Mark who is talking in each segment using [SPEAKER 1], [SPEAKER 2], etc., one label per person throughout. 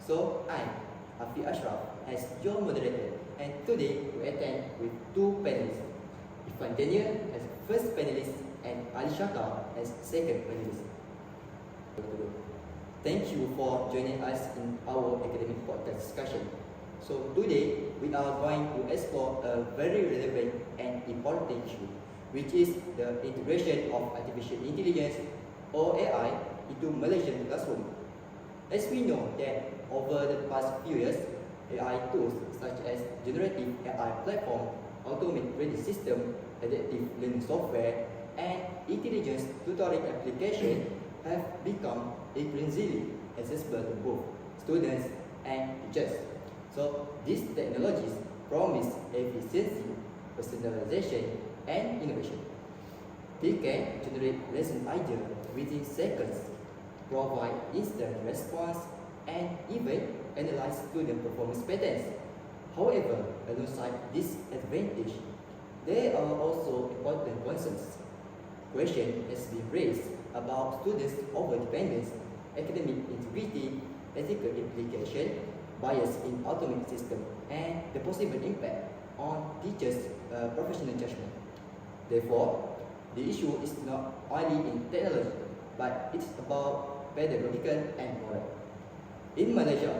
[SPEAKER 1] So I, Afi Ashraf, as your moderator, and today we attend with two panelists. Ifan Daniel as first panelist and Ali Shaka as second panelist. Thank you for joining us in our academic podcast discussion. So today we are going to explore a very relevant and important issue, which is the integration of artificial intelligence or AI into Malaysian classroom. As we know that over the past few years, AI tools such as generative AI platform, automated grading system, adaptive learning software, and intelligence tutoring application have become increasingly accessible to both students and teachers. So these technologies promise efficiency, personalization, and innovation. They can generate lesson ideas within seconds, provide instant response, and even analyze student performance patterns. However, alongside this advantage, there are also important concerns. Question has been raised about students' over-dependence, academic integrity, ethical implication, bias in automated system, and the possible impact on teachers' professional judgment. Therefore, the issue is not only in technology, but it's about pedagogical and moral. In Malaysia,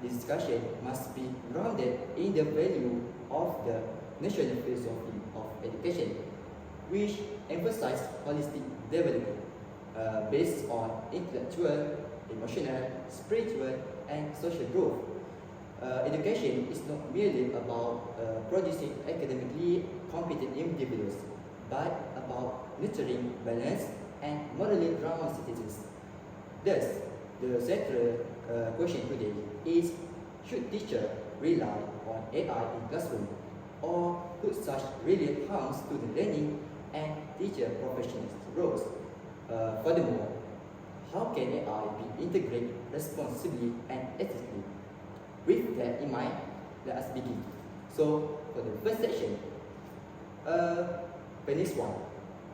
[SPEAKER 1] this discussion must be grounded in the value of the national philosophy of education, which emphasizes holistic development based on intellectual, emotional, spiritual, and social growth. Education is not merely about producing academically competent individuals, but about nurturing balanced and morally grounded citizens. Thus, the central question today is, should teachers rely on AI in classroom, or could such really harm student learning and teacher professional roles? Furthermore, how can AI be integrated responsibly and ethically? With that in mind, let us begin. So, for the first section, panelist 1,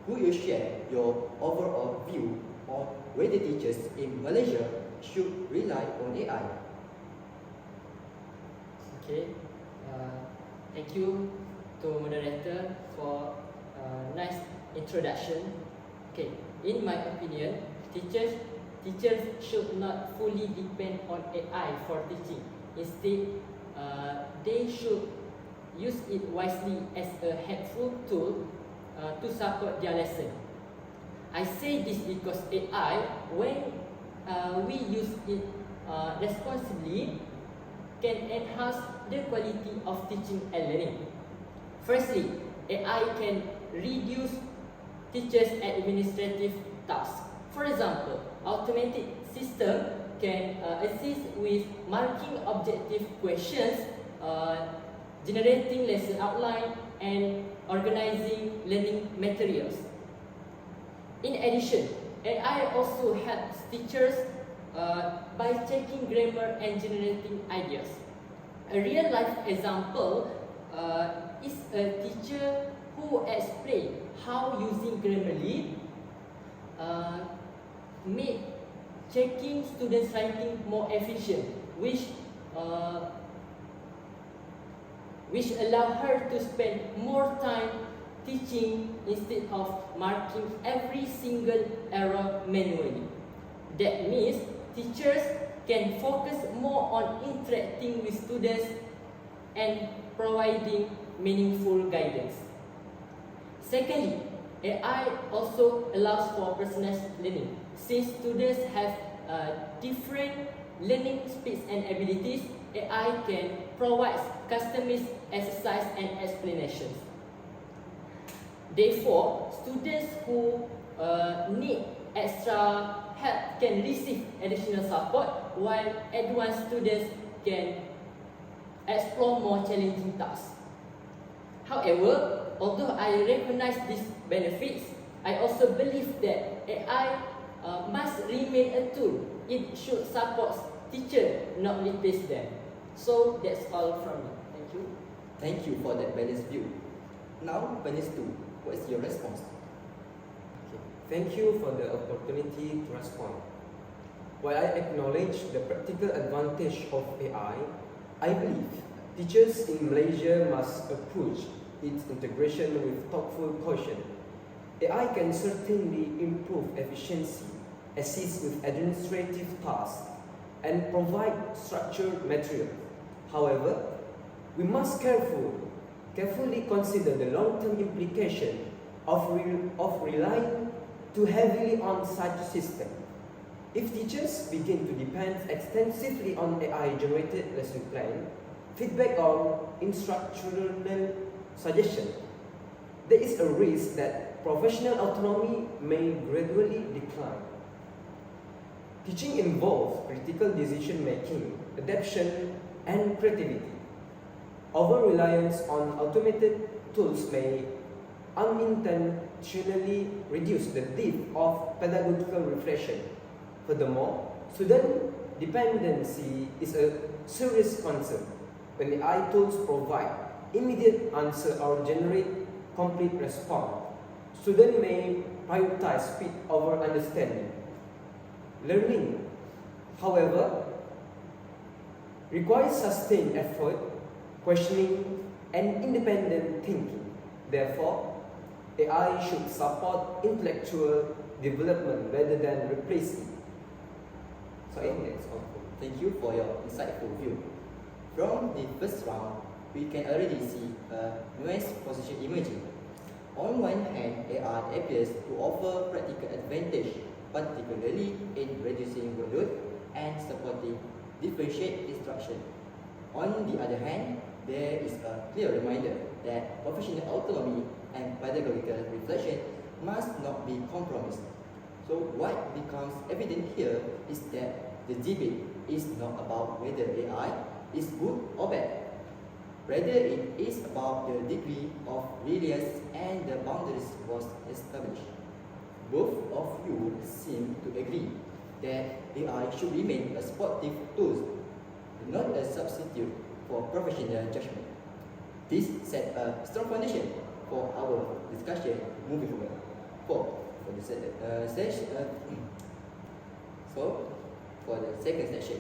[SPEAKER 1] will you share your overall view on whether teachers in Malaysia should rely on AI?
[SPEAKER 2] Okay, thank you to moderator for a nice introduction. Okay, in my opinion, teachers should not fully depend on AI for teaching. Instead, they should use it wisely as a helpful tool to support their lesson. I say this because AI, when we use it responsibly, can enhance the quality of teaching and learning. Firstly, AI can reduce teachers' administrative tasks. For example, automated system can assist with marking objective questions, generating lesson outline, and organizing learning materials. In addition, AI also helps teachers by checking grammar and generating ideas. A real-life example is a teacher who explained how using Grammarly made checking students' writing more efficient, which allow her to spend more time teaching instead of marking every single error manually. That means teachers can focus more on interacting with students and providing meaningful guidance. Secondly, AI also allows for personalized learning. Since students have different learning speeds and abilities, AI can provide customized exercise and explanations. Therefore, students who need extra help can receive additional support, while advanced students can explore more challenging tasks. However, although I recognize these benefits, I also believe that AI must remain a tool. It should support teachers, not replace them. So that's all from me. Thank you.
[SPEAKER 1] Thank you for that balanced view. Now, panelist 2, what is your response?
[SPEAKER 3] Okay. Thank you for the opportunity to respond. While I acknowledge the practical advantage of AI, I believe teachers in Malaysia must approach its integration with thoughtful caution. AI can certainly improve efficiency, assist with administrative tasks, and provide structured material. However, we must carefully consider the long-term implication of relying too heavily on such a system. If teachers begin to depend extensively on AI-generated lesson plan, feedback or instructional suggestion, there is a risk that professional autonomy may gradually decline. Teaching involves critical decision-making, adaptation, and creativity. Over-reliance on automated tools may unintentionally reduce the depth of pedagogical reflection. Furthermore, student dependency is a serious concern. When AI tools provide immediate answer or generate complete response, students may prioritize speed over understanding. Learning, however, requires sustained effort, questioning, and independent thinking. Therefore, AI should support intellectual development rather than replace it.
[SPEAKER 1] So that's all. Thank you for your insightful view. From the first round, we can already see a nuanced position emerging. On one hand, AI appears to offer practical advantage, particularly in reducing workload and supporting differentiated instruction. On the other hand, there is a clear reminder that professional autonomy and pedagogical reflection must not be compromised. So what becomes evident here is that the debate is not about whether AI is good or bad. Rather, it is about the degree of reliance and the boundaries was established. Both of you seem to agree that AI should remain a supportive tool, not a substitute for professional judgment. This sets a strong foundation for our discussion moving forward. For the second session,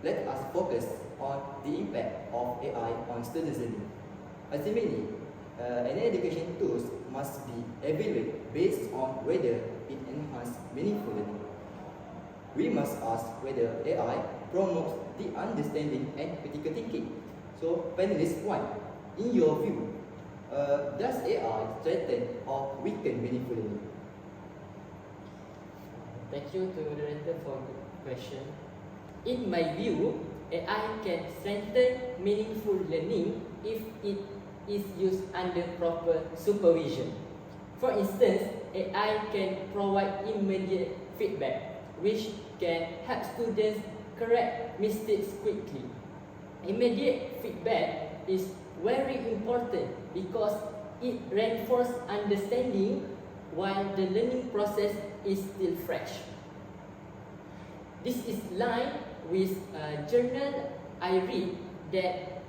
[SPEAKER 1] let us focus on the impact of AI on students' learning. Ultimately, an education tools must be evaluated based on whether it enhances meaningful learning. We must ask whether AI promotes the understanding and critical thinking. So, panelist 1, in your view, does AI strengthen or weaken meaningful learning?
[SPEAKER 2] Thank you to the moderator for the question. In my view, AI can strengthen meaningful learning if it is used under proper supervision. For instance, AI can provide immediate feedback, which can help students correct mistakes quickly. Immediate feedback is very important because it reinforces understanding while the learning process is still fresh. This is lined with a journal I read that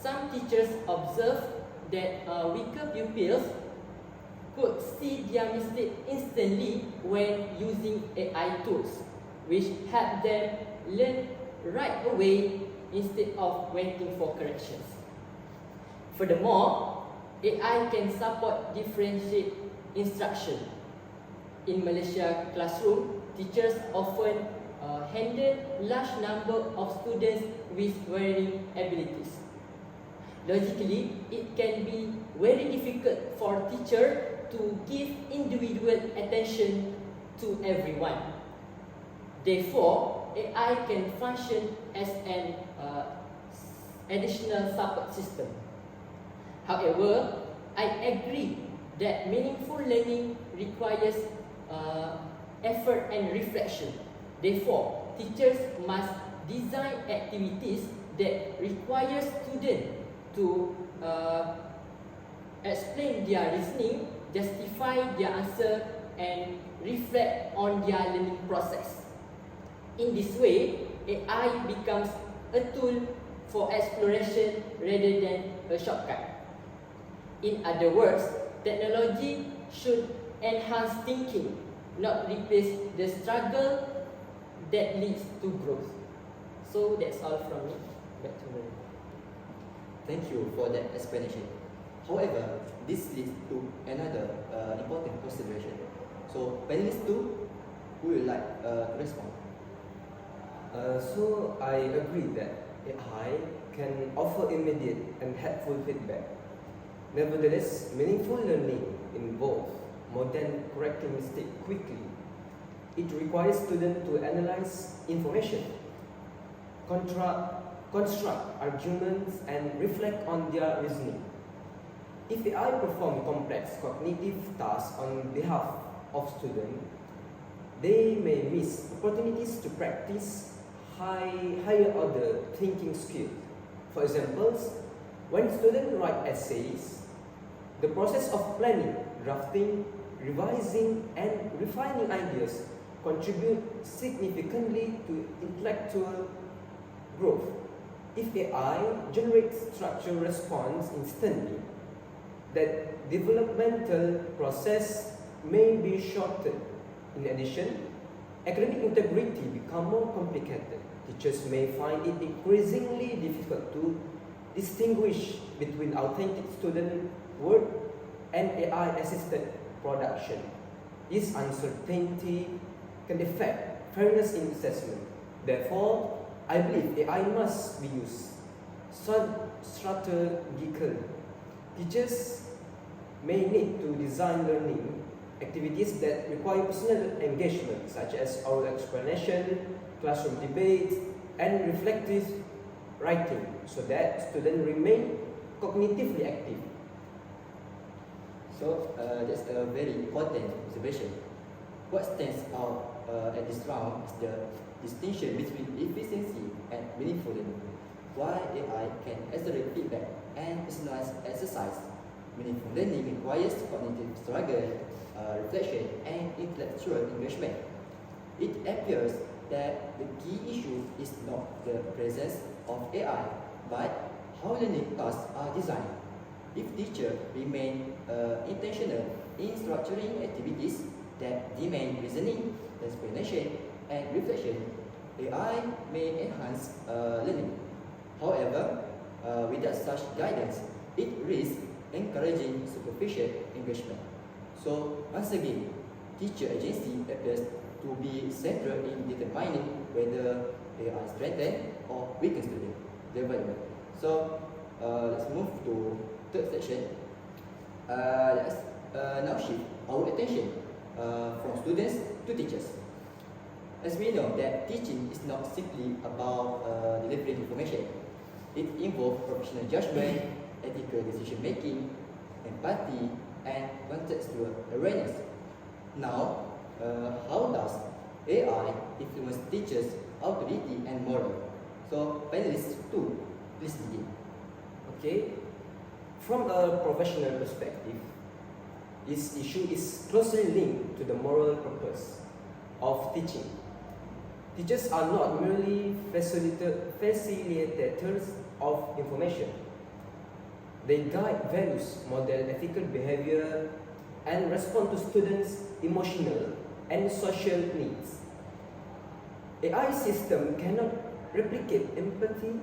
[SPEAKER 2] some teachers observe that weaker pupils could see their mistake instantly when using AI tools, which help them learn right away instead of waiting for corrections. Furthermore, AI can support differentiated instruction. In Malaysia classroom, teachers often handle large number of students with varying abilities. Logically, it can be very difficult for teacher to give individual attention to everyone. Therefore, AI can function as an additional support system. However, I agree that meaningful learning requires effort and reflection. Therefore, teachers must design activities that require students to explain their reasoning, justify their answer, and reflect on their learning process. In this way, AI becomes a tool for exploration rather than a shortcut. In other words, technology should enhance thinking, not replace the struggle that leads to growth. So that's all from me. Back to you.
[SPEAKER 1] Thank you for that explanation. However, this leads to another important consideration. So, panelists two, who would like to respond?
[SPEAKER 3] So I agree that AI can offer immediate and helpful feedback. Nevertheless, meaningful learning involves more than correcting mistakes quickly. It requires students to analyze information, construct arguments, and reflect on their reasoning. If AI performs complex cognitive tasks on behalf of students, they may miss opportunities to practice higher order thinking skills. For example, when students write essays, the process of planning, drafting, revising, and refining ideas contribute significantly to intellectual growth. If AI generates structured response instantly, that developmental process may be shortened. In addition, academic integrity becomes more complicated. Teachers may find it increasingly difficult to distinguish between authentic student work and AI-assisted production. This uncertainty can affect fairness in assessment. Therefore, I believe AI must be used strategically. Teachers may need to design learning activities that require personal engagement, such as oral explanation, classroom debates, and reflective writing, so that students remain cognitively active.
[SPEAKER 1] So, that's a very important observation. What stands out at this round is the distinction between efficiency and meaningful learning. While AI can accelerate feedback and personalized exercise, meaningful learning requires cognitive struggle, reflection, and intellectual engagement. It appears that the key issue is not the presence of AI, but how learning tasks are designed. If teachers remain intentional in structuring activities that demand reasoning, explanation, and reflection, AI may enhance learning. However, without such guidance, it risks encouraging superficial engagement. So, once again, teacher agency appears to be central in determining whether AI strengthens or weakens student development. So, let's move to third section. Let's now shift our attention from students to teachers. As we know that teaching is not simply about delivering information. It involves professional judgment, ethical decision making, empathy, and contextual awareness. Now, how does AI influence teachers' authority and moral? So, panelists two, please begin.
[SPEAKER 3] Okay, from a professional perspective, this issue is closely linked to the moral purpose of teaching. Teachers are not merely facilitators of information. They guide values, model ethical behavior, and respond to students' emotional and social needs. AI system cannot replicate empathy,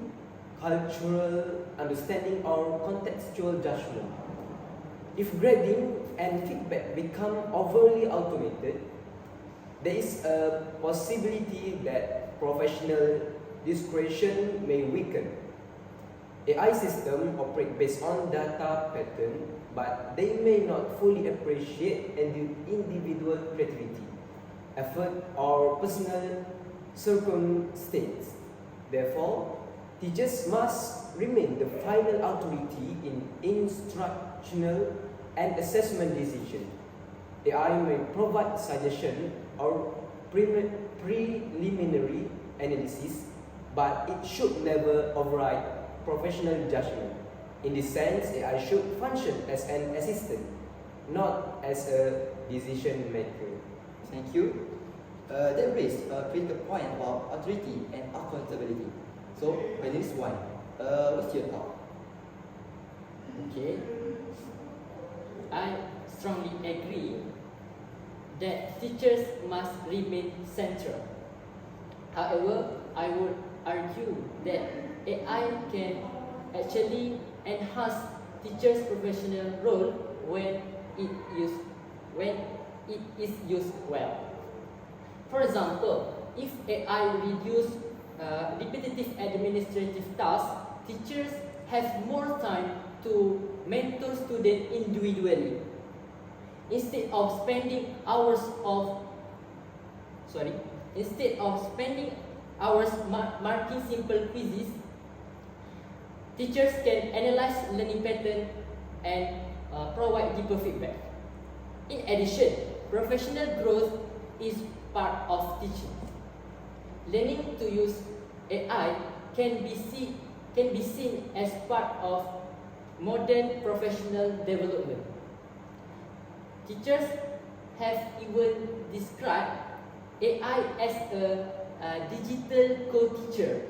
[SPEAKER 3] cultural understanding, or contextual judgment. If grading and feedback become overly automated, there is a possibility that professional discretion may weaken. AI systems operate based on data pattern, but they may not fully appreciate individual creativity, effort, or personal circumstance. Therefore, teachers must remain the final authority in instructional and assessment decisions. AI may provide suggestion or preliminary analysis, but it should never override professional judgment. In this sense, AI should function as an assistant, not as a decision maker.
[SPEAKER 1] Thank you. That raises a critical point about authority and accountability. So, panelist one, what's your thought?
[SPEAKER 2] Okay. I strongly agree that teachers must remain central. However, I would argue that AI can actually enhance teachers' professional role when it is used well. For example, if AI reduce repetitive administrative tasks, teachers have more time to mentor students individually. Instead of spending hours marking simple quizzes, teachers can analyze learning pattern and provide deeper feedback. In addition, professional growth is part of teaching. Learning to use AI can be seen as part of modern professional development. Teachers have even described AI as a digital co-teacher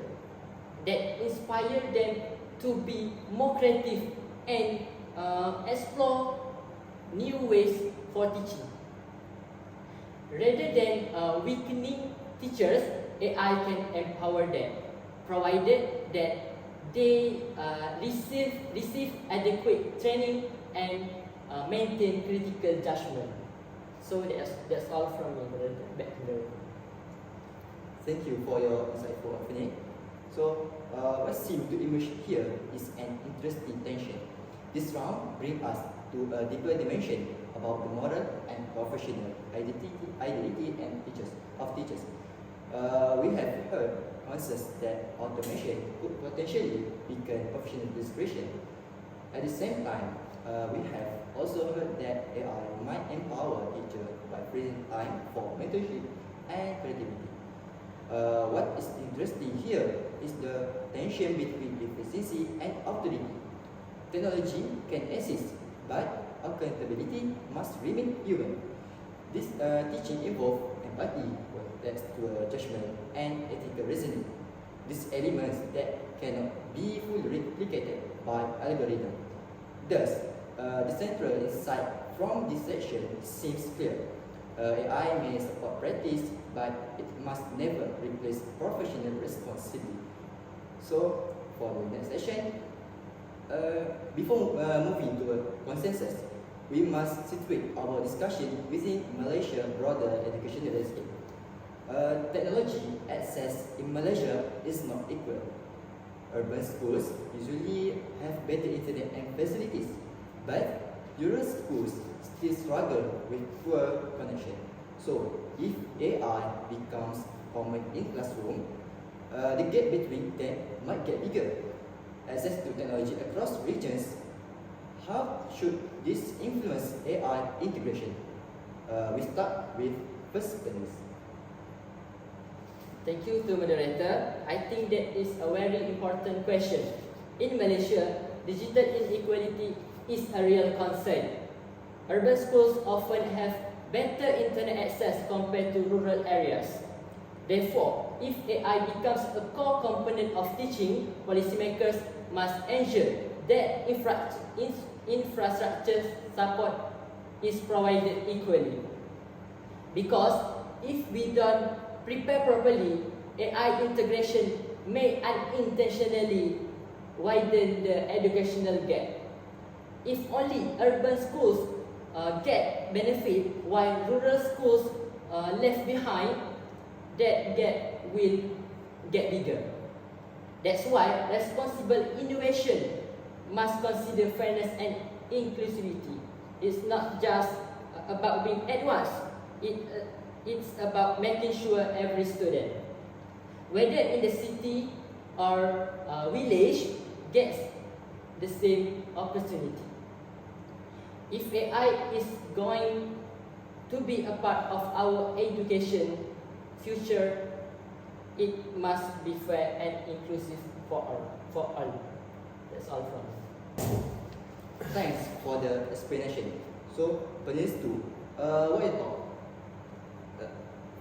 [SPEAKER 2] that inspires them to be more creative and explore new ways for teaching. Rather than weakening teachers, AI can empower them, provided that they receive adequate training and maintain critical judgment. So that's all from me. Back to the
[SPEAKER 1] Thank you for your insightful opinion. So, what seems to emerge here is an interesting tension. This round brings us to a deeper dimension about the moral and professional identity and teachers. We have heard concerns that automation could potentially weaken professional discretion. At the same time, we have also heard that AI might empower teachers by freeing time for mentorship and creativity. What is interesting here is the tension between efficiency and authority. Technology can assist, but accountability must remain human. This teaching involves empathy, contextual judgment, and ethical reasoning. These elements that cannot be fully replicated by algorithm. Thus, the central insight from this section seems clear. AI may support practice, but it must never replace professional responsibility. So, for the next session, before moving to a consensus, we must situate our discussion within Malaysia's broader educational landscape. Technology access in Malaysia is not equal. Urban schools usually have better internet and facilities, but rural schools still struggle with poor connection. So, if AI becomes common in classroom, the gap between them might get bigger. Access to technology across regions, how should this influence AI integration? We start with first panelist.
[SPEAKER 2] Thank you to moderator. I think that is a very important question. In Malaysia, digital inequality is a real concern. Urban schools often have better internet access compared to rural areas. Therefore, if AI becomes a core component of teaching, policymakers must ensure that infrastructure support is provided equally. Because if we don't prepare properly, AI integration may unintentionally widen the educational gap. If only urban schools get benefit while rural schools left behind, that gap will get bigger. That's why responsible innovation must consider fairness and inclusivity. It's not just about being advanced. It's about making sure every student, whether in the city or village, gets the same opportunity. If AI is going to be a part of our education future, it must be fair and inclusive for all. That's all from me.
[SPEAKER 1] Thanks for the explanation. So, panelist 2, what you thought?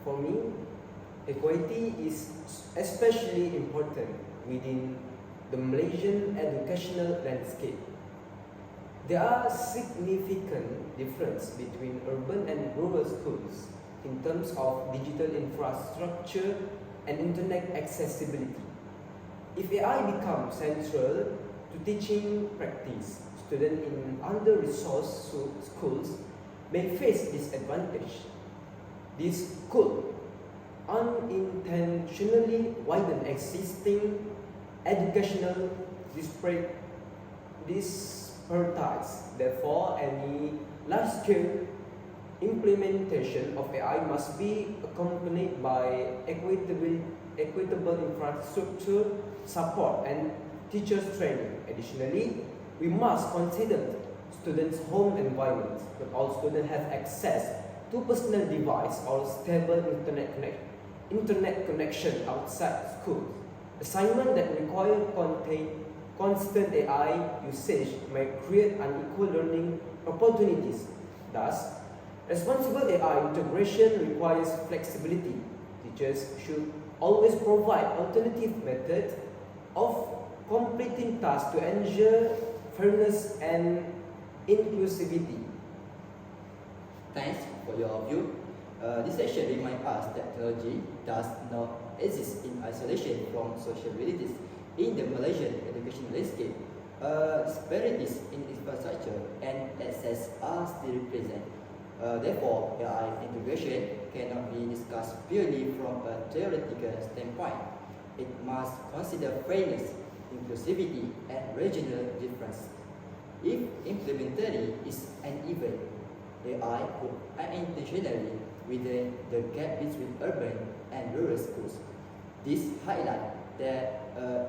[SPEAKER 3] For me, equality is especially important within the Malaysian educational landscape. There are significant differences between urban and rural schools in terms of digital infrastructure and internet accessibility. If AI becomes central to teaching practice, students in under-resourced schools may face disadvantage. This could unintentionally widen existing educational disparities. Therefore, any large-scale implementation of AI must be accompanied by equitable infrastructure support and teachers training. Additionally, we must consider students' home environment. Not all students have access to personal device or stable internet connection outside school. Assignments that require constant AI usage may create unequal learning opportunities. Thus, responsible AI integration requires flexibility. Teachers should always provide alternative methods of completing tasks to ensure fairness and inclusivity.
[SPEAKER 1] Thanks for your view. This session reminds us that technology does not exist in isolation from social realities. In the Malaysian education landscape, disparities in infrastructure and access are still present. Therefore, AI integration cannot be discussed purely from a theoretical standpoint. It must consider fairness, inclusivity, and regional difference. If implemented is uneven, AI could unintentionally widen the gap between urban and rural schools. This highlights the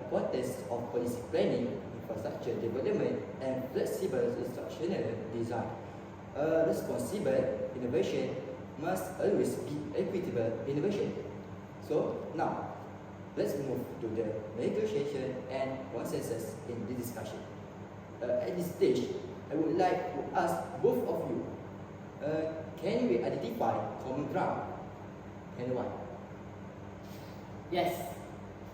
[SPEAKER 1] importance of policy planning, infrastructure development, and flexible instructional design. Responsible innovation must always be equitable innovation. So now, let's move to the negotiation and consensus in the discussion. At this stage, I would like to ask both of you, can we identify common ground and why?
[SPEAKER 2] Yes,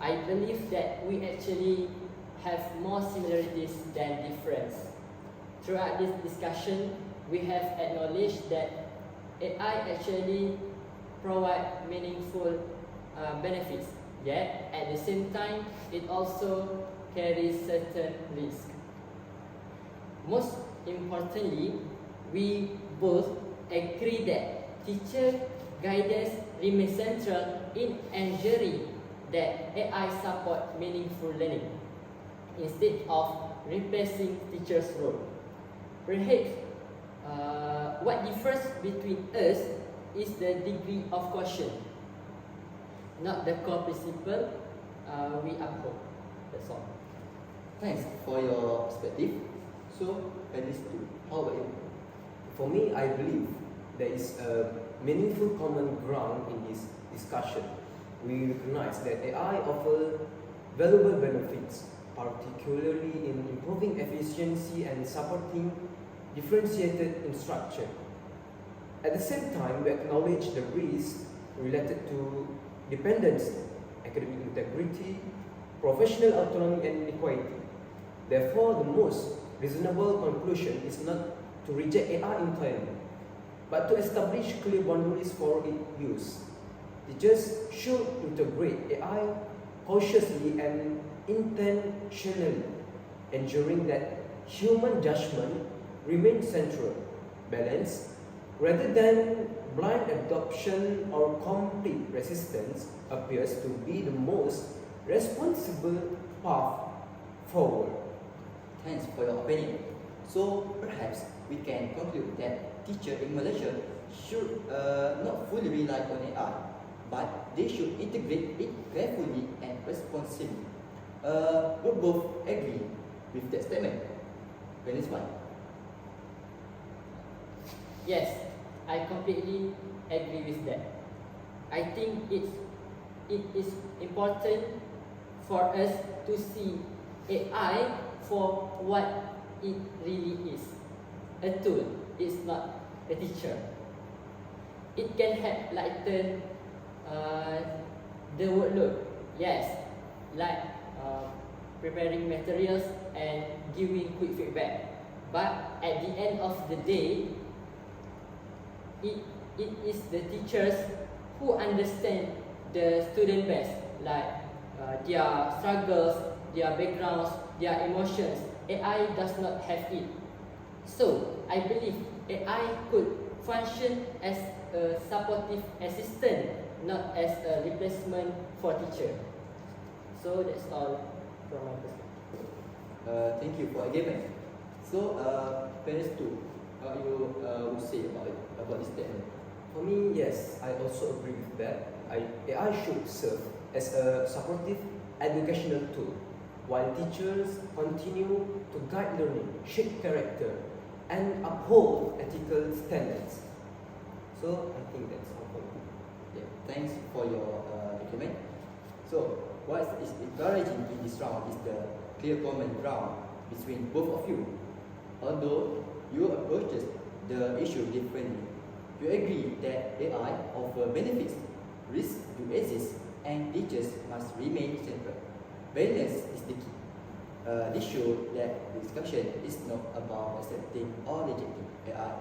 [SPEAKER 2] I believe that we actually have more similarities than difference. Throughout this discussion, we have acknowledged that AI actually provide meaningful benefits, yet at the same time, it also carries certain risks. Most importantly, we both agree that teacher guidance remains central in ensuring that AI support meaningful learning instead of replacing teachers' role. Perhaps what differs between us is the degree of caution, not the core principle we uphold. That's all.
[SPEAKER 1] Thanks for your perspective. So, how about you?
[SPEAKER 3] For me, I believe there is a meaningful common ground in this discussion. We recognize that AI offers valuable benefits, particularly in improving efficiency and supporting differentiated instruction. At the same time, we acknowledge the risks related to dependence, academic integrity, professional autonomy, and equality. Therefore, the most reasonable conclusion is not to reject AI entirely, but to establish clear boundaries for its use. Teachers should integrate AI cautiously and intentionally, ensuring that human judgment remains central. Balance, rather than blind adoption or complete resistance, appears to be the most responsible path forward.
[SPEAKER 1] Thanks for your opinion. So perhaps we can conclude that teachers in Malaysia should not fully rely on AI, but they should integrate it carefully and responsibly. We both agree with that statement. That is why.
[SPEAKER 2] Yes, I completely agree with that. I think it is important for us to see AI for what it really is. A tool is not a teacher. It can help lighten the workload, yes, like preparing materials and giving quick feedback. But at the end of the day, it is the teachers who understand the student best, like their struggles, their backgrounds, their emotions. AI does not have it. So I believe AI could function as a supportive assistant, not as a replacement for teacher. So that's all from my perspective.
[SPEAKER 1] Thank you for argument. So, parents too, you would say about this statement?
[SPEAKER 3] For me, yes, I also agree with that. AI should serve as a supportive educational tool, while teachers continue to guide learning, shape character, and uphold ethical standards. So, I think that's all for me.
[SPEAKER 1] Yeah, thanks for your argument. So, what is encouraging in this round is the clear common ground between both of you. Although you approaches the issue differently, you agree that AI offers benefits, risks do exist, and teachers must remain central. Balance is the key. This shows that the discussion is not about accepting or rejecting AI,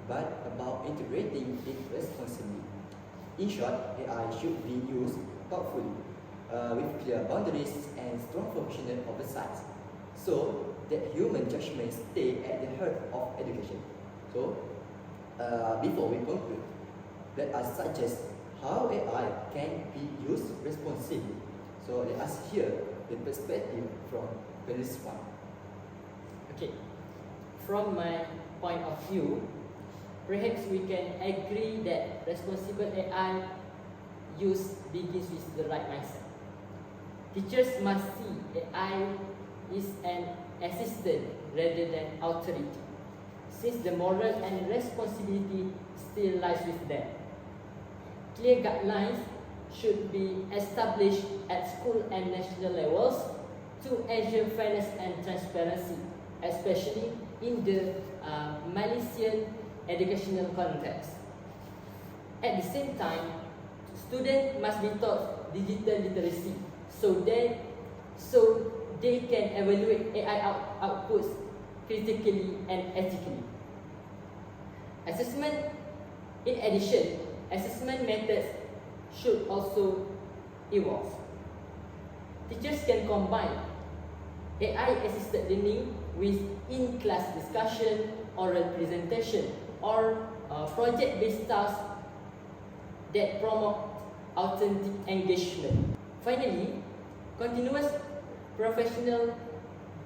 [SPEAKER 1] but about integrating it responsibly. In short, AI should be used thoughtfully, with clear boundaries and strong professional oversight, so that human judgment stay at the heart of education. So, before we conclude, let us suggest how AI can be used responsibly. So let us hear the perspective from panelist one.
[SPEAKER 2] Okay, from my point of view, perhaps we can agree that responsible AI use begins with the right mindset. Teachers must see AI is an assistant rather than authority, since the moral and responsibility still lies with them. Clear guidelines should be established at school and national levels to ensure fairness and transparency, especially in the Malaysian educational context. At the same time, students must be taught digital literacy so they can evaluate AI outputs critically and ethically. In addition, assessment methods should also evolve. Teachers can combine AI-assisted learning with in-class discussion, oral presentation, or project-based tasks that promote authentic engagement. Finally, continuous professional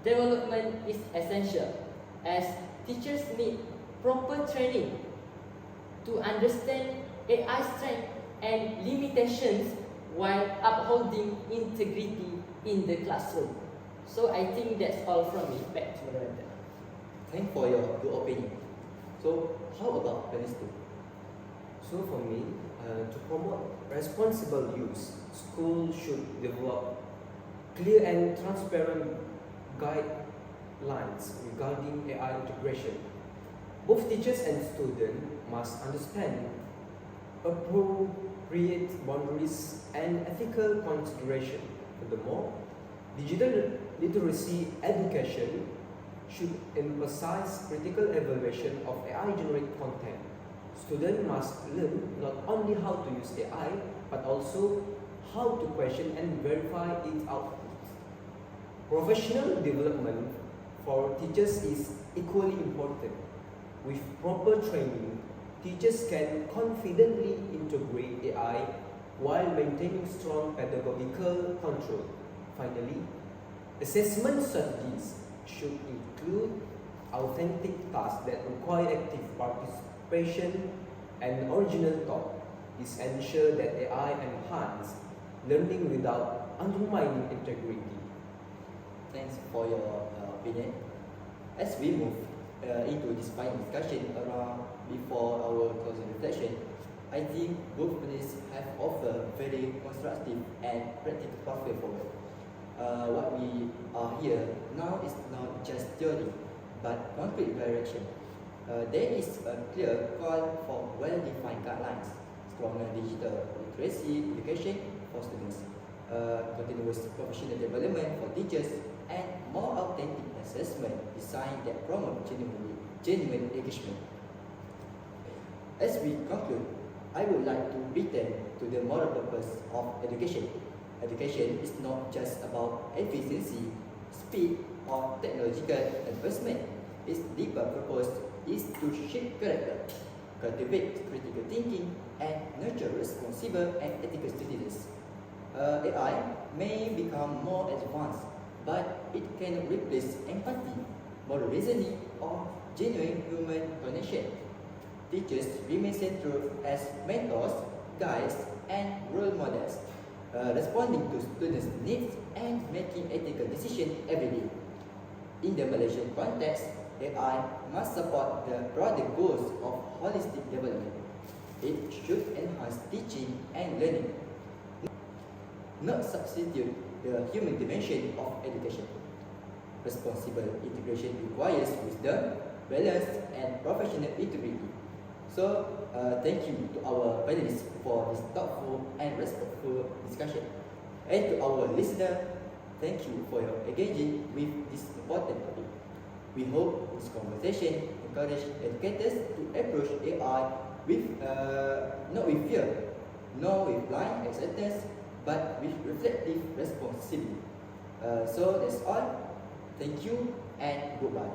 [SPEAKER 2] development is essential, as teachers need proper training to understand AI strength and limitations while upholding integrity in the classroom. So I think that's all from me. Back to Miranda.
[SPEAKER 1] Thanks for your opinion. So, how about panelist two?
[SPEAKER 3] So for me, to promote responsible use, schools should develop clear and transparent guidelines regarding AI integration. Both teachers and students must understand appropriate boundaries and ethical consideration. Furthermore, digital literacy education should emphasize critical evaluation of AI-generated content. Students must learn not only how to use AI, but also how to question and verify its output. Professional development for teachers is equally important. With proper training, teachers can confidently integrate AI while maintaining strong pedagogical control. Finally, assessment strategies should include authentic tasks that require active participation and original thought. This ensures that AI enhances learning without undermining integrity.
[SPEAKER 1] Thanks for your opinion. As we move into this final discussion around before our closing reflection, I think both panelists have offered very constructive and practical pathway forward. What we are here now is not just theory, but concrete direction. There is a clear call for well-defined guidelines, stronger digital literacy education for students, continuous professional development for teachers, and more authentic assessment designed that promote genuine engagement. As we conclude, I would like to return to the moral purpose of education. Education is not just about efficiency, speed, or technological advancement. Its deeper purpose is to shape character, cultivate critical thinking, and nurture responsible and ethical citizens. AI may become more advanced, but it can replace empathy, moral reasoning, or genuine human connection. Teachers remain central as mentors, guides, and role models, responding to students' needs and making ethical decisions every day. In the Malaysian context, AI must support the broader goals of holistic development. It should enhance teaching and learning, not substitute the human dimension of education. Responsible integration requires wisdom, balance, and professional integrity. So, thank you to our panelists for this thoughtful and respectful discussion. And to our listener, thank you for your engaging with this important topic. We hope this conversation encourage educators to approach AI with not with fear, nor with blind acceptance, but with reflective responsibility. So that's all. Thank you and goodbye.